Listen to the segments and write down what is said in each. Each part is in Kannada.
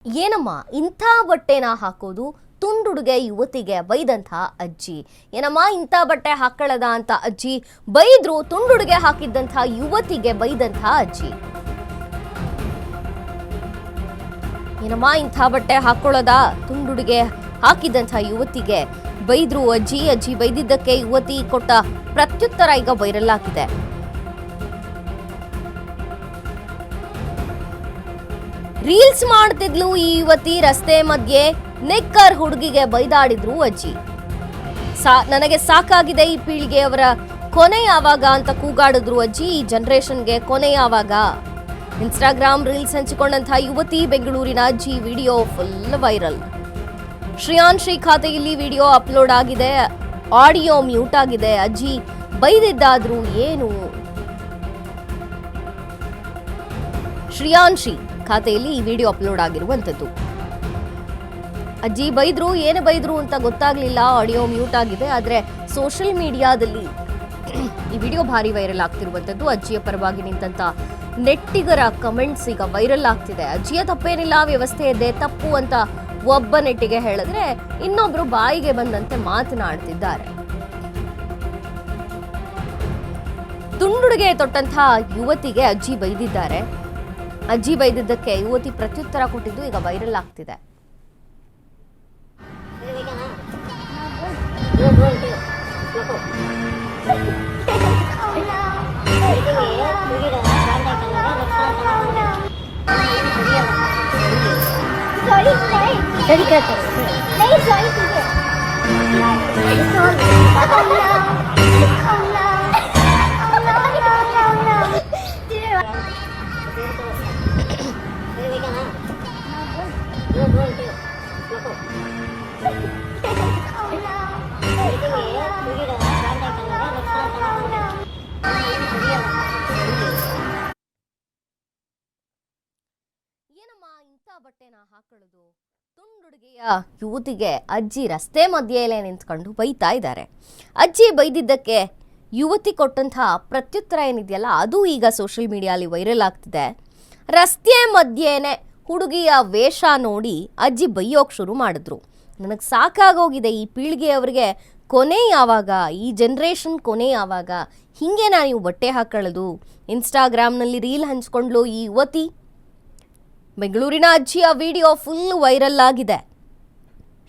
ಏನಮ್ಮ ಇಂಥ ಬಟ್ಟೆನ ಹಾಕೋದು ತುಂಡುಡುಗೆ ಯುವತಿಗೆ ಬೈದಂಥ ಅಜ್ಜಿ. ಏನಮ್ಮ ಇಂಥ ಬಟ್ಟೆ ಹಾಕೊಳ್ಳದ ಅಂತ ಅಜ್ಜಿ ಬೈದ್ರು, ತುಂಡುಡುಗೆ ಹಾಕಿದ್ದಂಥ ಯುವತಿಗೆ ಬೈದಂಥ ಅಜ್ಜಿ. ಏನಮ್ಮ ಇಂಥ ಬಟ್ಟೆ ಹಾಕೊಳ್ಳೋದ, ತುಂಡುಡುಗೆ ಹಾಕಿದ್ದಂಥ ಯುವತಿಗೆ ಬೈದ್ರು ಅಜ್ಜಿ. ಅಜ್ಜಿ ಬೈದಿದ್ದಕ್ಕೆ ಯುವತಿ ಕೊಟ್ಟ ಪ್ರತ್ಯುತ್ತರ ಈಗ ವೈರಲ್ ಆಗಿದೆ. ರೀಲ್ಸ್ ಮಾಡ್ತಿದ್ಲು ಈ ಯುವತಿ, ರಸ್ತೆ ಮಧ್ಯೆ ನೆಕ್ಕರ್ ಹುಡುಗಿಗೆ ಬೈದಾಡಿದ್ರು ಅಜ್ಜಿ. ನನಗೆ ಸಾಕಾಗಿದೆ ಈ ಪೀಳಿಗೆಯವರ ಕೊನೆ ಯಾವಾಗ ಅಂತ ಕೂಗಾಡಿದ್ರು ಅಜ್ಜಿ. ಈ ಜನರೇಷನ್ಗೆ ಕೊನೆ ಯಾವಾಗ? ಇನ್ಸ್ಟಾಗ್ರಾಮ್ ರೀಲ್ಸ್ ಹಂಚಿಕೊಂಡಂತಹ ಯುವತಿ ಬೆಂಗಳೂರಿನ ಅಜ್ಜಿ. Video full viral. ಶ್ರೀಯಾನ್ಶಿ ಖಾತೆಯಲ್ಲಿ ವಿಡಿಯೋ ಅಪ್ಲೋಡ್ ಆಗಿದೆ, ಆಡಿಯೋ ಮ್ಯೂಟ್ ಆಗಿದೆ. ಅಜ್ಜಿ ಬೈದಿದ್ದಾದ್ರೂ ಏನು? ಶ್ರೀಯಾನ್ಶಿ ಖಾತೆಯಲ್ಲಿ ಈ ವಿಡಿಯೋ ಅಪ್ಲೋಡ್ ಆಗಿರುವಂತದ್ದು. ಅಜ್ಜಿ ಬೈದ್ರು, ಏನು ಬೈದ್ರು ಅಂತ ಗೊತ್ತಾಗ್ಲಿಲ್ಲ, ಆಡಿಯೋ ಮ್ಯೂಟ್ ಆಗಿದೆ. ಆದ್ರೆ ಸೋಷಿಯಲ್ ಮೀಡಿಯಾದಲ್ಲಿ ಈ ವಿಡಿಯೋ ಭಾರಿ ವೈರಲ್ ಆಗ್ತಿರುವಂತದ್ದು. ಅಜ್ಜಿಯ ಪರವಾಗಿ ನಿಂತ ನೆಟ್ಟಿಗರ ಕಮೆಂಟ್ಸ್ ಈಗ ವೈರಲ್ ಆಗ್ತಿದೆ. ಅಜ್ಜಿಯ ತಪ್ಪೇನಿಲ್ಲ, ವ್ಯವಸ್ಥೆಯದ್ದೇ ತಪ್ಪು ಅಂತ ಒಬ್ಬ ನೆಟ್ಟಿಗೆ ಹೇಳಿದ್ರೆ, ಇನ್ನೊಬ್ರು ಬಾಯಿಗೆ ಬಂದಂತೆ ಮಾತನಾಡ್ತಿದ್ದಾರೆ. ತುಂಡುಡುಗೆ ತೊಟ್ಟಂತ ಯುವತಿಗೆ ಅಜ್ಜಿ ಬೈದಿದ್ದಾರೆ. ಅಜ್ಜಿ ಬೈದಿದ್ದಕ್ಕೆ ಯುವತಿ ಪ್ರತ್ಯುತ್ತರ ಕೊಟ್ಟಿದ್ದು ಈಗ ವೈರಲ್ ಆಗ್ತಿದೆ. ಏನಮ್ಮ ಇಂಥ ಬಟ್ಟೆನ ಹಾಕೊಳ್ಳೋದು? ತುಂಡುಡುಗೆಯ ಯುವತಿಗೆ ಅಜ್ಜಿ ರಸ್ತೆ ಮಧ್ಯೆಯಲ್ಲೇ ನಿಂತ್ಕೊಂಡು ಬೈತಾ ಇದ್ದಾರೆ. ಅಜ್ಜಿ ಬೈದಿದ್ದಕ್ಕೆ ಯುವತಿ ಕೊಟ್ಟಂತಹ ಪ್ರತ್ಯುತ್ತರ ಏನಿದೆಯಲ್ಲ, ಅದು ಈಗ ಸೋಷಿಯಲ್ ಮೀಡಿಯಾಲಿ ವೈರಲ್ ಆಗ್ತಿದೆ. ರಸ್ತೆ ಮಧ್ಯೆನೆ ಹುಡುಗಿಯ ವೇಷ ನೋಡಿ ಅಜ್ಜಿ ಬೈಯೋಕ್ ಶುರು ಮಾಡಿದ್ರು. ನನಗೆ ಸಾಕಾಗೋಗಿದೆ ಈ ಪೀಳಿಗೆಯವರಿಗೆ ಕೊನೆ ಯಾವಾಗ? ಈ ಜನ್ರೇಷನ್ ಕೊನೆ ಯಾವಾಗ? ಹಿಂಗೇನಾ ನೀವು ಬಟ್ಟೆ ಹಾಕೊಳ್ಳೋದು? ಇನ್ಸ್ಟಾಗ್ರಾಮ್ನಲ್ಲಿ ರೀಲ್ ಹಂಚ್ಕೊಂಡ್ಲು ಈ ಯುವತಿ. ಬೆಂಗಳೂರಿನ ಅಜ್ಜಿಯ ವಿಡಿಯೋ ಫುಲ್ ವೈರಲ್ ಆಗಿದೆ.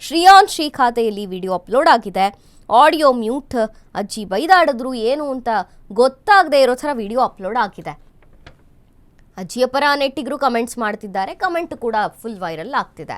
ಶ್ರೀಯಾನ್ಶಿ ಖಾತೆಯಲ್ಲಿ ವಿಡಿಯೋ ಅಪ್ಲೋಡ್ ಆಗಿದೆ, ಆಡಿಯೋ ಮ್ಯೂಟ್. ಅಜ್ಜಿ ಬೈದಾಡಿದ್ರು, ಏನು ಅಂತ ಗೊತ್ತಾಗದೆ ಇರೋ ಥರ ವಿಡಿಯೋ ಅಪ್ಲೋಡ್ ಆಗಿದೆ. ಅಜ್ಜಿಯ ಪರ ನೆಟ್ಟಿಗರು ಕಮೆಂಟ್ಸ್ ಮಾಡ್ತಿದ್ದಾರೆ. ಕಮೆಂಟ್ ಕೂಡ ಫುಲ್ ವೈರಲ್ ಆಗ್ತಿದೆ.